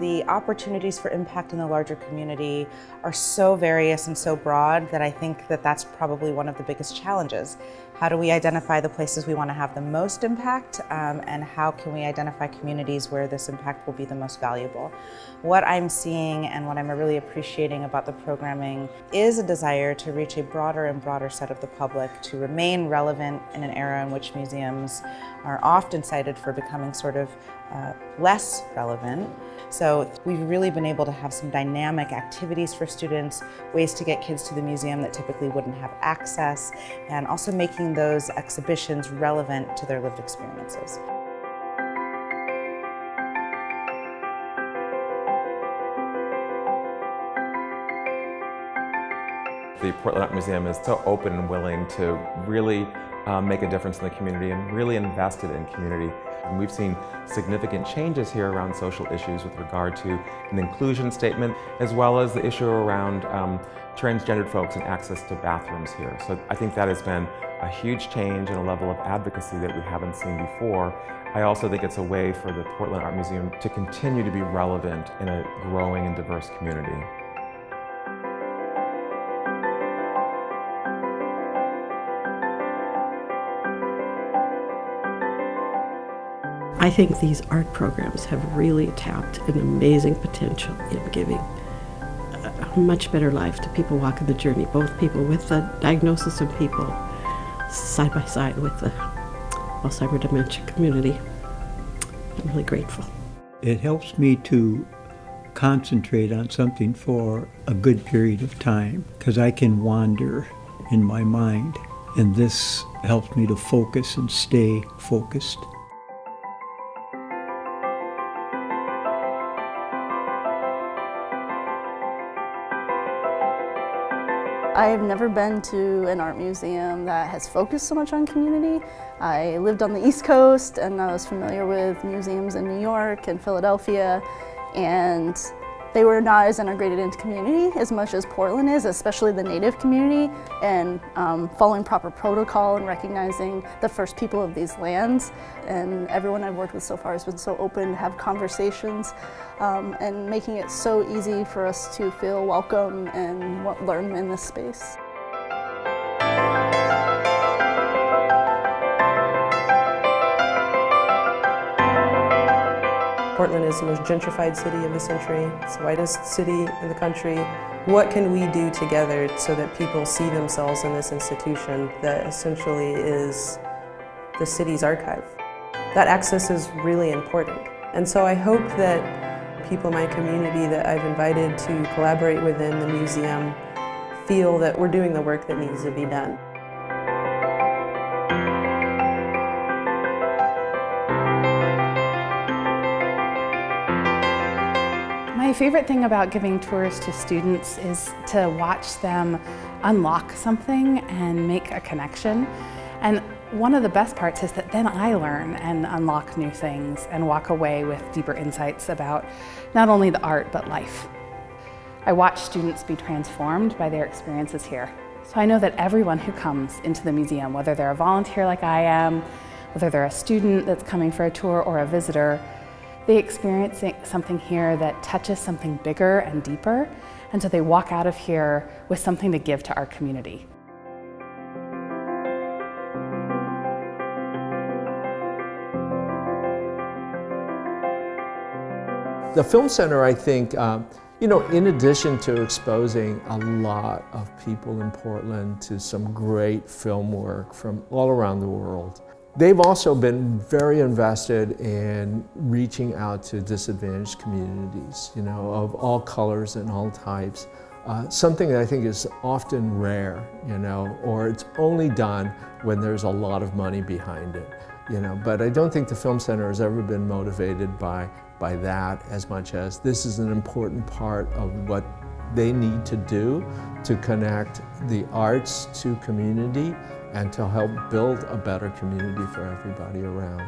The opportunities for impact in the larger community are so various and so broad that I think that that's probably one of the biggest challenges. How do we identify the places we want to have the most impact, and how can we identify communities where this impact will be the most valuable? What I'm seeing and what I'm really appreciating about the programming is a desire to reach a broader and broader set of the public, to remain relevant in an era in which museums are often cited for becoming sort of less relevant. So we've really been able to have some dynamic activities for students, ways to get kids to the museum that typically wouldn't have access, and also making those exhibitions relevant to their lived experiences. The Portland Art Museum is so open and willing to really make a difference in the community and really invested in community. And we've seen significant changes here around social issues with regard to an inclusion statement, as well as the issue around transgendered folks and access to bathrooms here. So I think that has been a huge change and a level of advocacy that we haven't seen before. I also think it's a way for the Portland Art Museum to continue to be relevant in a growing and diverse community. I think these art programs have really tapped an amazing potential in giving a much better life to people walking the journey, both people with the diagnosis and people side by side with the Alzheimer's dementia community. I'm really grateful. It helps me to concentrate on something for a good period of time because I can wander in my mind, and this helps me to focus and stay focused. I have never been to an art museum that has focused so much on community. I lived on the East Coast and I was familiar with museums in New York and Philadelphia, and they were not as integrated into community as much as Portland is, especially the Native community, and following proper protocol and recognizing the first people of these lands. And everyone I've worked with so far has been so open to have conversations and making it so easy for us to feel welcome and learn in this space. Portland is the most gentrified city of the century. It's the whitest city in the country. What can we do together so that people see themselves in this institution that essentially is the city's archive? That access is really important. And so I hope that people in my community that I've invited to collaborate within the museum feel that we're doing the work that needs to be done. My favorite thing about giving tours to students is to watch them unlock something and make a connection. And one of the best parts is that then I learn and unlock new things and walk away with deeper insights about not only the art, but life. I watch students be transformed by their experiences here. So I know that everyone who comes into the museum, whether they're a volunteer like I am, whether they're a student that's coming for a tour or a visitor, they experience something here that touches something bigger and deeper, and so they walk out of here with something to give to our community. The Film Center, I think, in addition to exposing a lot of people in Portland to some great film work from all around the world, they've also been very invested in reaching out to disadvantaged communities, of all colors and all types. Something that I think is often rare, or it's only done when there's a lot of money behind it, But I don't think the Film Center has ever been motivated by that as much as this is an important part of what they need to do to connect the arts to community and to help build a better community for everybody around.